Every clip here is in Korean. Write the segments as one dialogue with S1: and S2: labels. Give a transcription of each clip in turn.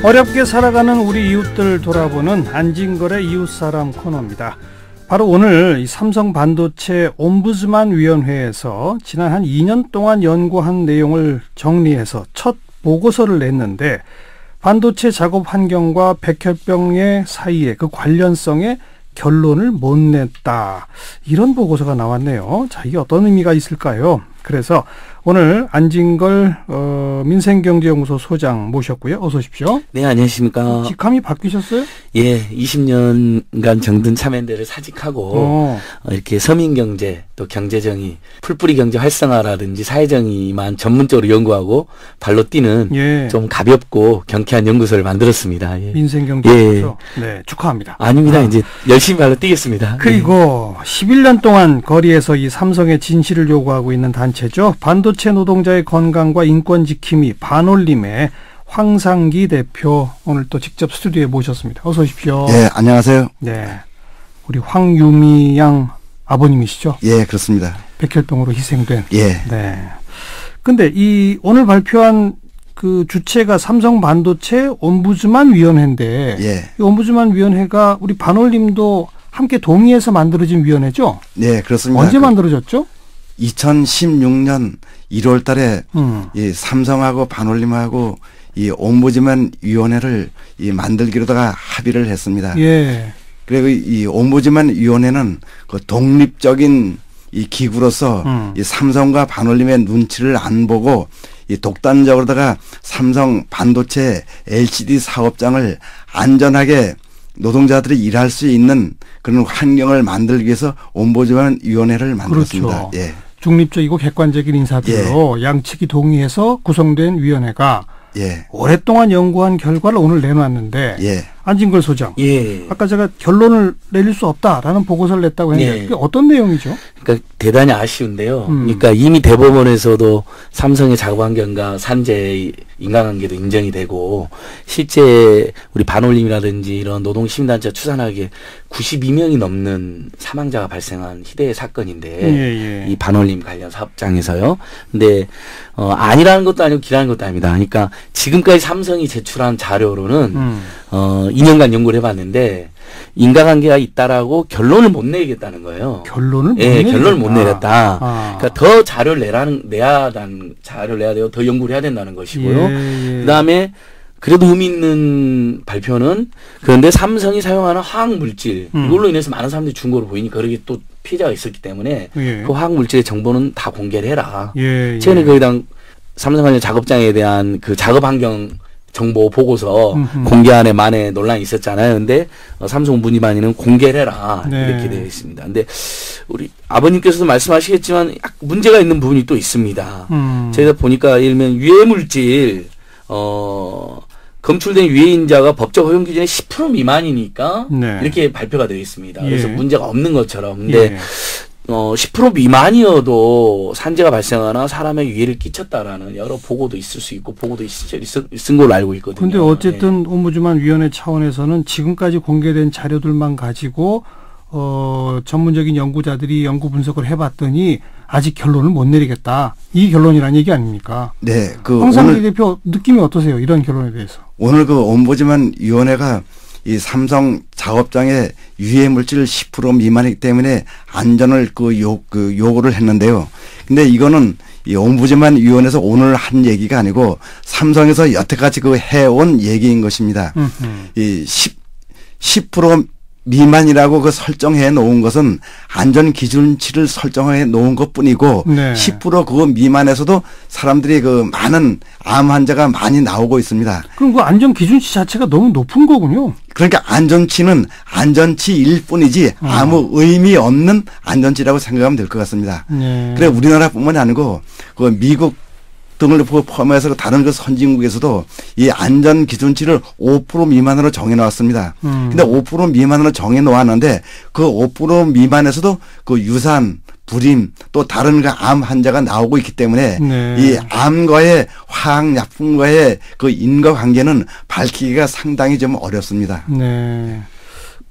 S1: 어렵게 살아가는 우리 이웃들 돌아보는 안진걸의 이웃사람 코너입니다. 바로 오늘 이 삼성반도체 옴부즈만 위원회에서 지난 한 2년 동안 연구한 내용을 정리해서 첫 보고서를 냈는데 반도체 작업 환경과 백혈병의 사이에 그 관련성에 결론을 못 냈다. 이런 보고서가 나왔네요. 자, 이게 어떤 의미가 있을까요? 그래서 오늘 안진걸 민생경제연구소 소장 모셨고요. 어서 오십시오.
S2: 네, 안녕하십니까.
S1: 직함이 바뀌셨어요?
S2: 예, 20년간 정든 참여연대를 사직하고 이렇게 서민경제 또 경제정의, 풀뿌리 경제 활성화라든지 사회정의만 전문적으로 연구하고 발로 뛰는 좀 가볍고 경쾌한 연구소를 만들었습니다. 예.
S1: 민생경제연구소. 네, 축하합니다.
S2: 아닙니다. 이제 열심히 발로 뛰겠습니다.
S1: 그리고 11년 동안 거리에서 이 삼성의 진실을 요구하고 있는 단체죠. 반도체 노동자의 건강과 인권 지킴이 반올림의 황상기 대표 오늘 또 직접 스튜디오에 모셨습니다. 어서 오십시오.
S3: 예, 안녕하세요.
S1: 네, 우리 황유미 양 아버님이시죠?
S3: 예, 그렇습니다.
S1: 백혈병으로 희생된.
S3: 예.
S1: 네. 근데 이 오늘 발표한 그 주체가 삼성반도체 옴부즈만 위원회인데,
S3: 예.
S1: 이 옴부즈만 위원회가 우리 반올림도 함께 동의해서 만들어진 위원회죠?
S3: 네, 그렇습니다.
S1: 언제 만들어졌죠?
S3: 2016년 1월 달에 이 삼성하고 반올림하고 이 옴부즈만 위원회를 이 만들기로다가 합의를 했습니다.
S1: 예.
S3: 그리고 이 옴부즈만 위원회는 그 독립적인 이 기구로서 이 삼성과 반올림의 눈치를 안 보고 이 독단적으로다가 삼성 반도체 LCD 사업장을 안전하게 노동자들이 일할 수 있는 그런 환경을 만들기 위해서 옴부즈만 위원회를 만들었습니다.
S1: 그렇죠.
S3: 예.
S1: 중립적이고 객관적인 인사들로 양측이 동의해서 구성된 위원회가 오랫동안 연구한 결과를 오늘 내놨는데 안진걸 소장, 아까 제가 결론을 내릴 수 없다라는 보고서를 냈다고 했는데 그게 어떤 내용이죠?
S2: 그러니까 대단히 아쉬운데요. 그러니까 이미 대법원에서도 삼성의 작업환경과 산재 인간관계도 인정이 되고 실제 우리 반올림이라든지 이런 노동시민단체가 추산하기에 92명이 넘는 사망자가 발생한 희대의 사건인데 이 반올림 관련 사업장에서요. 근데 아니라는 것도 아니고 기라는 것도 아닙니다. 그러니까 지금까지 삼성이 제출한 자료로는 2년간 연구를 해봤는데 인과관계가 있다라고 결론을 못 내겠다는 거예요.
S1: 결론을 못
S2: 결론을 못 내렸다. 그러니까 더 자료를 자료를 내야 되고 더 연구를 해야 된다는 것이고요. 그다음에 그래도 의미 있는 발표는 그런데 삼성이 사용하는 화학물질 이걸로 인해서 많은 사람들이 죽은 거로 보이니까 그러게 또 피해자가 있었기 때문에 그 화학물질의 정보는 다 공개를 해라. 최근에 거기다 삼성관련 작업장에 대한 그 작업환경 정보 보고서 공개안에 만에 논란이 있었잖아요. 근데 삼성 옴부즈만위는 공개를 해라 이렇게 되어 있습니다. 근데 우리 아버님께서도 말씀하시겠지만 문제가 있는 부분이 또 있습니다. 저희가 보니까 예를 들면 유해물질 검출된 유해인자가 법적 허용 기준의 10% 미만이니까 이렇게 발표가 되어 있습니다. 그래서 문제가 없는 것처럼. 근데 10% 미만이어도 산재가 발생하나 사람의 유해를 끼쳤다라는 여러 보고도 있을 수 있고 보고도 있은 걸로 알고 있거든요.
S1: 그런데 어쨌든 옴부즈만 위원회 차원에서는 지금까지 공개된 자료들만 가지고 전문적인 연구자들이 연구 분석을 해봤더니 아직 결론을 못 내리겠다. 이 결론이라는 얘기 아닙니까?
S3: 네.
S1: 황상기 대표 느낌이 어떠세요? 이런 결론에 대해서. 오늘
S3: 그 옴부즈만 위원회가 이 삼성 작업장의 유해 물질 10% 미만이기 때문에 안전을 요구를 했는데요. 근데 이거는 이 옴부즈만 위원회에서 오늘 한 얘기가 아니고 삼성에서 여태까지 해온 얘기인 것입니다. 이 10% 미만이라고 설정해 놓은 것은 안전 기준치를 설정해 놓은 것 뿐이고 10% 그거 미만에서도 사람들이 많은 암 환자가 많이 나오고 있습니다.
S1: 그럼 그 안전 기준치 자체가 너무 높은 거군요.
S3: 그러니까 안전치는 안전치일 뿐이지 아무 의미 없는 안전치라고 생각하면 될 것 같습니다. 그래 우리나라뿐만이 아니고 미국 등을 포함해서 다른 선진국에서도 이 안전 기준치를 5% 미만으로 정해 놓았습니다. 근데 5% 미만으로 정해 놓았는데 그 5% 미만에서도 유산, 불임 또 다른 암 환자가 나오고 있기 때문에 이 암과의 화학약품과의 인과관계는 밝히기가 상당히 좀 어렵습니다.
S1: 네.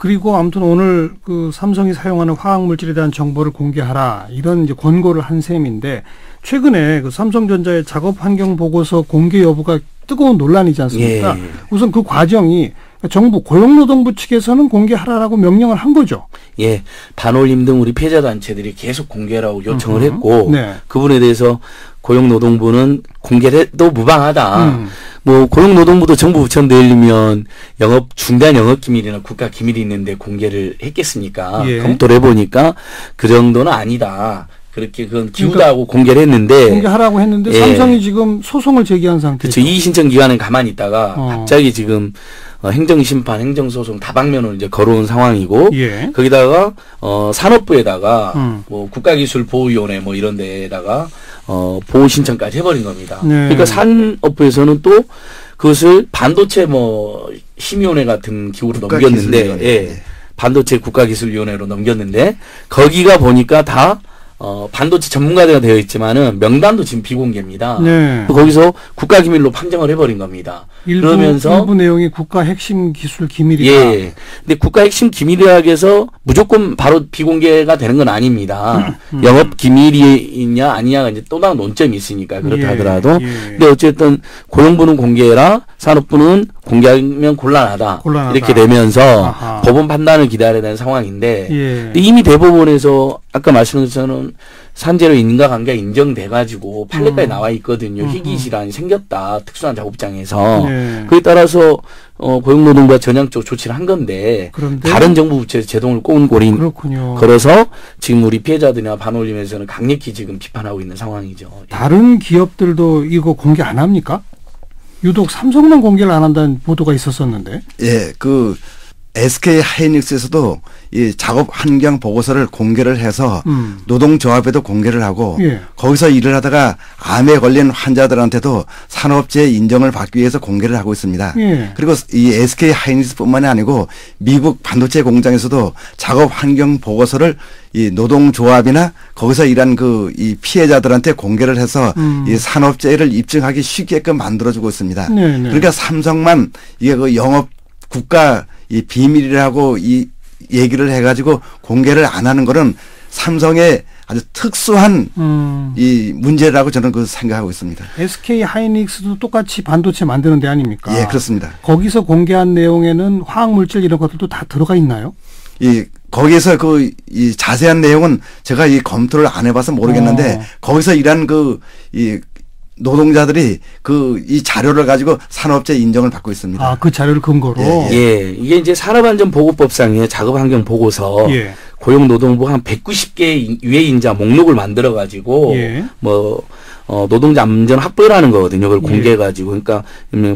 S1: 그리고 아무튼 오늘 그 삼성이 사용하는 화학 물질에 대한 정보를 공개하라 이런 이제 권고를 한 셈인데 최근에 그 삼성전자의 작업 환경 보고서 공개 여부가 뜨거운 논란이지 않습니까?
S2: 예.
S1: 우선 그 과정이 정부 고용노동부 측에서는 공개하라라고 명령을 한 거죠.
S2: 예, 반올림 등 우리 피해자 단체들이 계속 공개라고 요청을 했고
S1: 네.
S2: 그 부분에 대해서 고용노동부는 공개를 해도 무방하다. 뭐 고용노동부도 정부 부처 내리면 중대한 영업기밀이나 국가기밀이 있는데 공개를 했겠습니까?
S1: 예.
S2: 검토를 해보니까 그 정도는 아니다. 그렇게 그건 기우다고 공개를 했는데
S1: 공개하라고 했는데
S2: 예.
S1: 삼성이 지금 소송을 제기한 상태죠.
S2: 그렇죠. 이의 신청 기간은 가만히 있다가 갑자기 지금 행정심판, 행정소송 다방면으로 이제 걸어온 상황이고
S1: 예.
S2: 거기다가 산업부에다가 뭐 국가기술보호위원회 뭐 이런 데에다가 보호 신청까지 해버린 겁니다.
S1: 네.
S2: 그러니까 산업부에서는 또 그것을 반도체 뭐 심의위원회 같은 기구로 넘겼는데, 예, 반도체 국가기술위원회로 넘겼는데 거기가 보니까 다 반도체 전문가가 되어 있지만은 명단도 지금 비공개입니다.
S1: 네.
S2: 거기서 국가기밀로 판정을 해버린 겁니다. 그러면서
S1: 일부 내용이 국가 핵심 기술 기밀이다.
S2: 예. 근데 국가 핵심 기밀이라고 해서 무조건 바로 비공개가 되는 건 아닙니다. 영업 기밀이냐 아니냐가 이제 또 다른 논점이 있으니까 그렇다 하더라도.
S1: 예.
S2: 근데 어쨌든 고용부는 공개해라, 산업부는 공개하면 곤란하다. 이렇게 되면서
S1: 아하.
S2: 법원 판단을 기다려야 되는 상황인데
S1: 예.
S2: 근데 이미 대법원에서 아까 말씀드린 것처럼 산재로 인과관계가 인정돼가지고 판례까지 나와 있거든요. 희귀 질환이 생겼다. 특수한 작업장에서.
S1: 네.
S2: 그에 따라서 고용노동부가 전향적 조치를 한 건데
S1: 그런데
S2: 다른 정부 부처에서 제동을 꼬은골인
S1: 그렇군요.
S2: 걸어서 지금 우리 피해자들이나 반올림에서는 강력히 지금 비판하고 있는 상황이죠.
S1: 다른 기업들도 이거 공개 안 합니까? 유독 삼성만 공개를 안 한다는 보도가 있었었는데.
S3: 예, 그 SK 하이닉스에서도 이 작업 환경 보고서를 공개를 해서 노동조합에도 공개를 하고
S1: 예.
S3: 거기서 일을 하다가 암에 걸린 환자들한테도 산업재해 인정을 받기 위해서 공개를 하고 있습니다.
S1: 예.
S3: 그리고 이 SK 하이닉스뿐만이 아니고 미국 반도체 공장에서도 작업 환경 보고서를 이 노동조합이나 거기서 일한 그 이 피해자들한테 공개를 해서 이 산업재해를 입증하기 쉽게끔 만들어주고 있습니다.
S1: 네네.
S3: 그러니까 삼성만 이게 그 영업 국가 이 비밀이라고 이 얘기를 해가지고 공개를 안 하는 거는 삼성의 아주 특수한 이 문제라고 저는 그 생각하고 있습니다.
S1: SK 하이닉스도 똑같이 반도체 만드는 데 아닙니까?
S3: 예, 그렇습니다.
S1: 거기서 공개한 내용에는 화학 물질 이런 것들도 다 들어가 있나요?
S3: 이 거기에서 그 이 자세한 내용은 제가 이 검토를 안 해봐서 모르겠는데 거기서 일한 그 이 노동자들이 그 이 자료를 가지고 산업재 인정을 받고 있습니다.
S1: 아, 그 자료를 근거로.
S2: 예, 이게 이제 산업안전보고법상의 작업환경 보고서
S1: 예.
S2: 고용노동부가 한 190개 유해인자 목록을 만들어 가지고
S1: 예.
S2: 뭐 노동자 안전 확보라는 거거든요. 그걸
S1: 예.
S2: 공개해 가지고 그러니까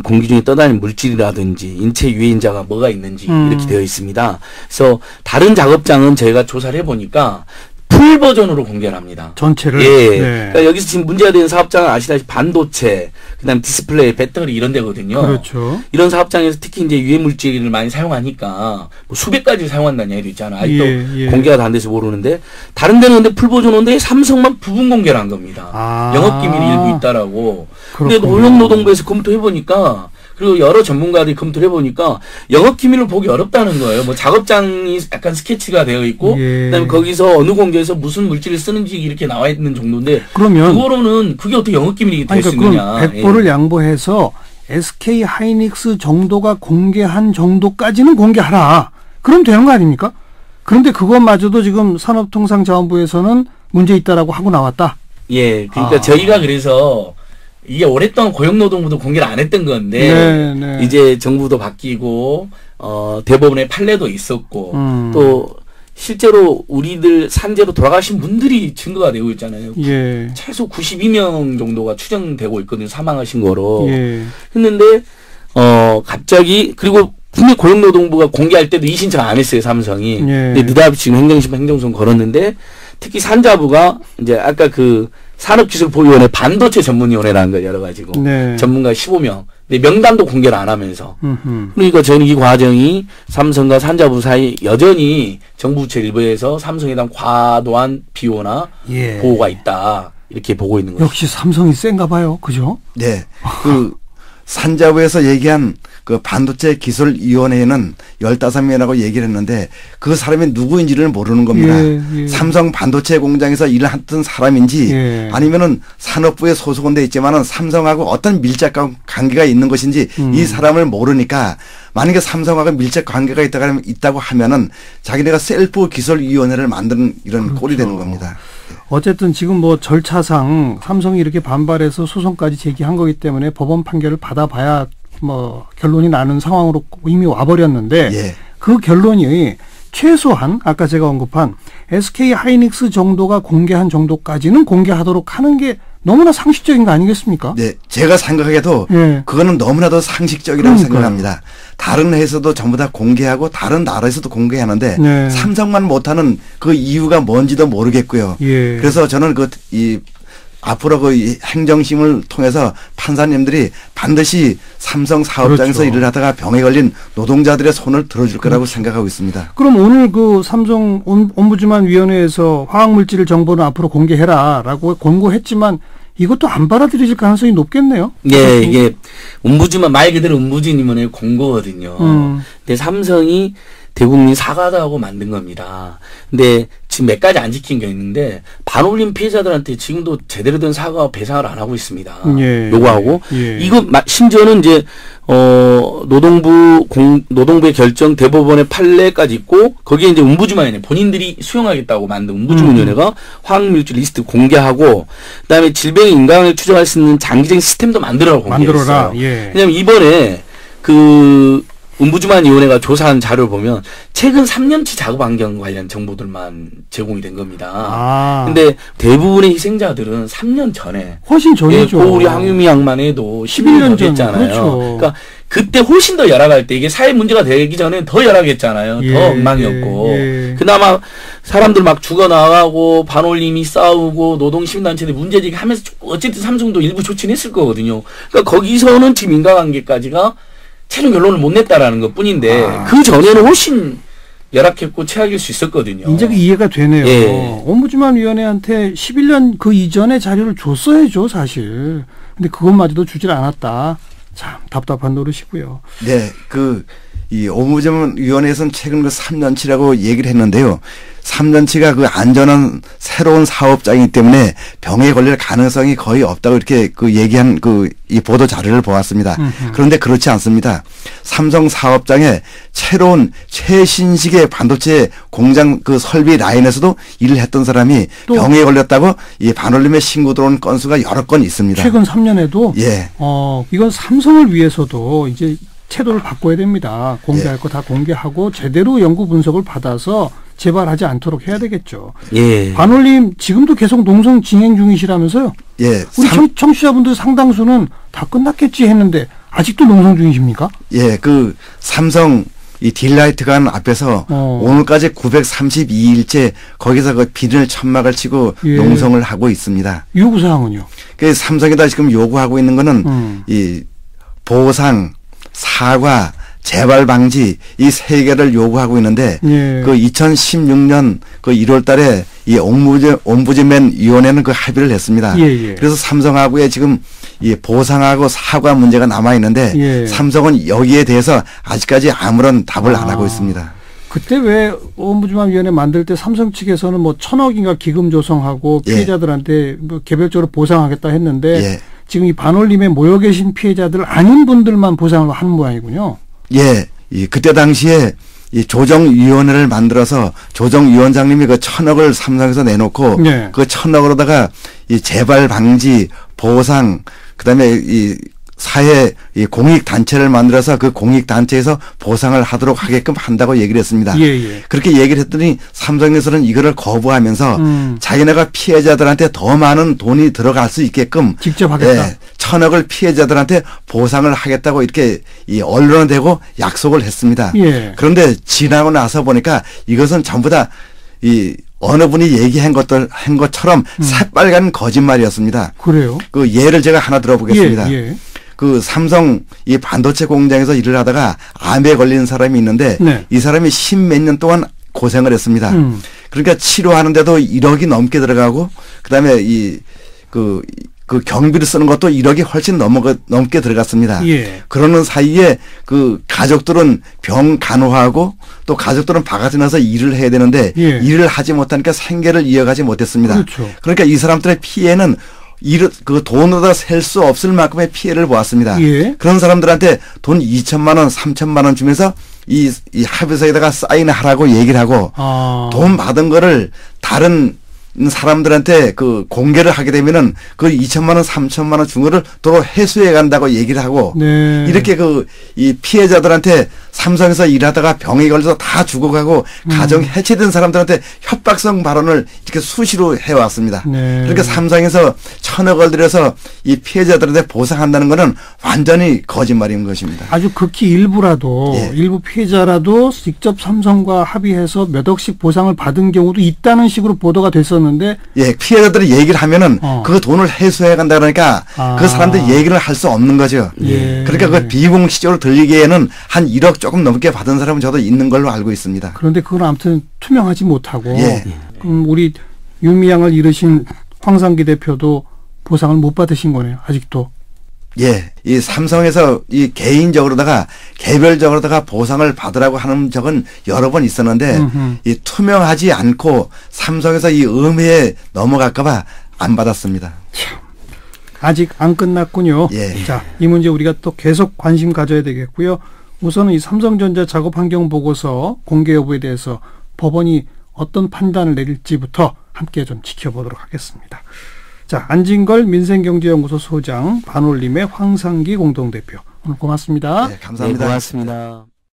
S2: 공기 중에 떠다니는 물질이라든지 인체 유해인자가 뭐가 있는지 이렇게 되어 있습니다. 그래서 다른 작업장은 저희가 조사를 해보니까 풀 버전으로 공개를 합니다.
S1: 전체를.
S2: 예.
S1: 네.
S2: 그러니까 여기서 지금 문제가 되는 사업장은 아시다시피 반도체, 그다음 디스플레이, 배터리 이런 데거든요.
S1: 그렇죠.
S2: 이런 사업장에서 특히 이제 유해 물질을 많이 사용하니까 뭐 수백 가지 사용한다는 얘기도 있잖아요. 아직도
S1: 예.
S2: 공개가 다 안 돼서 모르는데 다른 데는 근데 풀 버전인데 삼성만 부분 공개를 한 겁니다.
S1: 아.
S2: 영업 기밀이 일부 있다라고. 근데
S1: 그렇군요.
S2: 고용노동부에서 검토해 보니까 그리고 여러 전문가들이 검토를 해보니까 영업 기밀을 보기 어렵다는 거예요. 뭐 작업장이 약간 스케치가 되어 있고,
S1: 예.
S2: 그다음에 거기서 어느 공장에서 무슨 물질을 쓰는지 이렇게 나와 있는 정도인데,
S1: 그러면
S2: 그거로는 그게 어떻게 영업 기밀이 될 수 있느냐?
S1: 그럼 백보를 양보해서 SK 하이닉스 정도가 공개한 정도까지는 공개하라. 그럼 되는 거 아닙니까? 그런데 그것마저도 지금 산업통상자원부에서는 문제 있다라고 하고 나왔다.
S2: 예, 그러니까 저희가 그래서 이게 오랫동안 고용노동부도 공개를 안 했던 건데
S1: 네.
S2: 이제 정부도 바뀌고 대법원의 판례도 있었고 또 실제로 우리들 산재로 돌아가신 분들이 증거가 되고 있잖아요.
S1: 예.
S2: 최소 92명 정도가 추정되고 있거든요. 사망하신 거로.
S1: 예.
S2: 했는데 갑자기 그리고 국내 고용노동부가 공개할 때도 이의 신청 안 했어요. 삼성이.
S1: 예.
S2: 근데 느닷없이 지금 행정심판 행정소송 걸었는데 특히 산자부가 이제 아까 그 산업기술보호위원회 반도체 전문위원회라는 걸 열어가지고
S1: 네.
S2: 전문가 15명. 근데 명단도 공개를 안 하면서.
S1: 음흠.
S2: 그러니까 저는 이 과정이 삼성과 산자부 사이 여전히 정부 부처 일부에서 삼성에 대한 과도한 비호나
S1: 예.
S2: 보호가 있다. 이렇게 보고 있는 거죠.
S1: 역시 삼성이 센가 봐요. 그죠?
S3: 네. 그 산자부에서 얘기한 그 반도체 기술위원회에는 15명이라고 얘기를 했는데 그 사람이 누구인지를 모르는 겁니다. 삼성 반도체 공장에서 일을 했던 사람인지 아니면은 산업부에 소속은 돼 있지만은 삼성하고 어떤 밀착 관계가 있는 것인지 이 사람을 모르니까 만약에 삼성하고 밀착 관계가 있다고 하면은 자기네가 셀프 기술위원회를 만드는 이런
S1: 그렇죠.
S3: 꼴이 되는 겁니다.
S1: 어쨌든 지금 뭐 절차상 삼성이 이렇게 반발해서 소송까지 제기한 거기 때문에 법원 판결을 받아봐야 뭐 결론이 나는 상황으로 이미 와버렸는데 그 결론이 최소한 아까 제가 언급한 SK 하이닉스 정도가 공개한 정도까지는 공개하도록 하는 게 너무나 상식적인 거 아니겠습니까?
S3: 네, 제가 생각하기에도 그거는 너무나도 상식적이라고 생각합니다. 다른 회사도 전부 다 공개하고 다른 나라에서도 공개하는데 삼성만 못하는 그 이유가 뭔지도 모르겠고요. 그래서 저는 앞으로 그 행정심을 통해서 판사님들이 반드시 삼성 사업장에서 일을 하다가 병에 걸린 노동자들의 손을 들어줄 거라고 생각하고 있습니다.
S1: 그럼 오늘 그 삼성 옴부즈만 위원회에서 화학물질 정보는 앞으로 공개해라라고 권고했지만 이것도 안 받아들여질 가능성이 높겠네요.
S2: 네, 이게 옴부즈만 말 그대로 옴부즈님의 공고거든요. 근데 삼성이 대국민 사과도 하고 만든 겁니다. 근데 지금 몇 가지 안 지킨 게 있는데 반올림 피해자들한테 지금도 제대로 된 사과와 배상을 안 하고 있습니다. 요구하고 이거 심지어는 이제 노동부의 결정 대법원의 판례까지 있고 거기에 이제 옴부즈만위원회 본인들이 수용하겠다고 만든 옴부즈만위원회가 화학물질 리스트 공개하고 그다음에 질병의 인과관계를 추정할 수 있는 장기적인 시스템도 만들어라. 왜냐하면 이번에 옴부즈만위원회가 조사한 자료를 보면 최근 3년치 작업 환경 관련 정보들만 제공이 된 겁니다. 근데 대부분의 희생자들은 3년 전에
S1: 훨씬 전이죠.
S2: 고우리 항유미 양만 해도 11년 됐잖아요.
S1: 그렇죠.
S2: 그러니까 그때 훨씬 더 열악할 때 이게 사회 문제가 되기 전에 더 열악했잖아요. 더 엉망이었고. 그나마 사람들 막 죽어나가고 반올림이 싸우고 노동시민단체들이 문제제기 하면서 어쨌든 삼성도 일부 조치는 했을 거거든요. 그러니까 거기서는 지금 인과관계까지가 최종 결론을 못 냈다라는 것 뿐인데 그 전에는 훨씬 열악했고 최악일 수 있었거든요.
S1: 이제 이해가 되네요. 옴부즈만 위원회한테 11년 그 이전의 자료를 줬어야죠, 사실. 근데 그것마저도 주질 않았다. 참 답답한 노릇이고요.
S3: 네, 이 옴부즈만 위원회에서는 최근 3년치라고 얘기를 했는데요. 3년치가 그 안전한 새로운 사업장이기 때문에 병에 걸릴 가능성이 거의 없다고 이렇게 얘기한 이 보도 자료를 보았습니다. 그런데 그렇지 않습니다. 삼성 사업장에 새로운 최신식의 반도체 공장 설비 라인에서도 일을 했던 사람이 병에 걸렸다고 이 반올림에 신고 들어온 건수가 여러 건 있습니다.
S1: 최근 3년에도? 이건 삼성을 위해서도 이제 태도를 바꿔야 됩니다. 공개할 거 다 공개하고 제대로 연구 분석을 받아서 재발하지 않도록 해야 되겠죠. 반올림 지금도 계속 농성 진행 중이시라면서요? 우리 청취자분들 상당수는 다 끝났겠지 했는데 아직도 농성 중이십니까?
S3: 삼성 이 딜라이트관 앞에서 오늘까지 932일째 거기서 비늘 천막을 치고 농성을 하고 있습니다.
S1: 요구사항은요?
S3: 삼성에다 지금 요구하고 있는 거는 이 보상, 사과, 재발 방지 이 세 개를 요구하고 있는데 2016년 1월 달에 이 옴부즈맨 위원회는 합의를 했습니다. 그래서 삼성하고의 지금 이 보상하고 사과 문제가 남아 있는데 삼성은 여기에 대해서 아직까지 아무런 답을 안 하고 있습니다.
S1: 그때 왜 옴부즈만 위원회 만들 때 삼성 측에서는 1,000억인가 기금 조성하고 피해자들한테 개별적으로 보상하겠다 했는데 지금 이 반올림에 모여 계신 피해자들 아닌 분들만 보상을 하는 모양이군요.
S3: 그때 당시에 이 조정위원회를 만들어서 조정위원장님이 1,000억을 삼성에서 내놓고 그 1,000억으로다가 이 재발 방지, 보상, 그다음에 이 사회 이 공익단체를 만들어서 그 공익단체에서 보상을 하도록 하게끔 한다고 얘기를 했습니다. 그렇게 얘기를 했더니 삼성에서는 이거를 거부하면서 자기네가 피해자들한테 더 많은 돈이 들어갈 수 있게끔
S1: 직접 하겠다.
S3: 1,000억을 피해자들한테 보상을 하겠다고 이렇게 이 언론에 대고 약속을 했습니다. 그런데 지나고 나서 보니까 이것은 전부 다 이 어느 분이 얘기한 것처럼 새빨간 거짓말이었습니다.
S1: 그래요?
S3: 예를 제가 하나 들어보겠습니다. 삼성 이 반도체 공장에서 일을 하다가 암에 걸린 사람이 있는데 이 사람이 10몇 년 동안 고생을 했습니다. 그러니까 치료하는데도 1억이 넘게 들어가고 그다음에 그 경비를 쓰는 것도 1억이 훨씬 넘게 들어갔습니다.
S1: 예.
S3: 그러는 사이에 그 가족들은 병 간호하고 또 가족들은 바깥에 나서 일을 해야 되는데
S1: 예.
S3: 일을 하지 못하니까 생계를 이어가지 못했습니다.
S1: 그렇죠.
S3: 그러니까 이 사람들의 피해는 그 돈으로다 셀 수 없을 만큼의 피해를 보았습니다.
S1: 예.
S3: 그런 사람들한테 돈 2천만 원, 3천만 원 주면서 이 합의서에다가 사인하라고 얘기를 하고 돈 받은 거를 다른 사람들한테 그 공개를 하게 되면은 그 2천만 원, 3천만 원 준 거를 도로 회수해 간다고 얘기를 하고
S1: 네.
S3: 이렇게 이 피해자들한테 삼성에서 일하다가 병에 걸려서 다 죽어가고 가정 해체된 사람들한테 협박성 발언을 이렇게 수시로 해왔습니다.
S1: 네.
S3: 그러니까 삼성에서 1,000억을 들여서 이 피해자들한테 보상한다는 거는 완전히 거짓말인 것입니다.
S1: 아주 극히 일부라도
S3: 예.
S1: 일부 피해자라도 직접 삼성과 합의해서 몇 억씩 보상을 받은 경우도 있다는 식으로 보도가 됐었는데
S3: 예, 피해자들이 얘기를 하면은 그 돈을 회수해 간다 그러니까 그 사람들 얘기를 할 수 없는 거죠.
S1: 예.
S3: 그러니까 그 비공식적으로 들리기에는 한 1억 조금 넘게 받은 사람은 저도 있는 걸로 알고 있습니다.
S1: 그런데 그건 아무튼 투명하지 못하고
S3: 예.
S1: 그럼 우리 유미양을 잃으신 황상기 대표도 보상을 못 받으신 거네요. 아직도.
S3: 예, 이 삼성에서 이 개인적으로다가 개별적으로다가 보상을 받으라고 하는 적은 여러 번 있었는데 이 투명하지 않고 삼성에서 이 음해에 넘어갈까봐 안 받았습니다.
S1: 참, 아직 안 끝났군요.
S3: 예.
S1: 자, 이 문제 우리가 또 계속 관심 가져야 되겠고요. 우선은 이 삼성전자 작업 환경 보고서 공개 여부에 대해서 법원이 어떤 판단을 내릴지부터 함께 좀 지켜보도록 하겠습니다. 자, 안진걸 민생경제연구소 소장, 반올림의 황상기 공동대표. 오늘 고맙습니다.
S3: 네, 감사합니다.
S2: 네, 고맙습니다.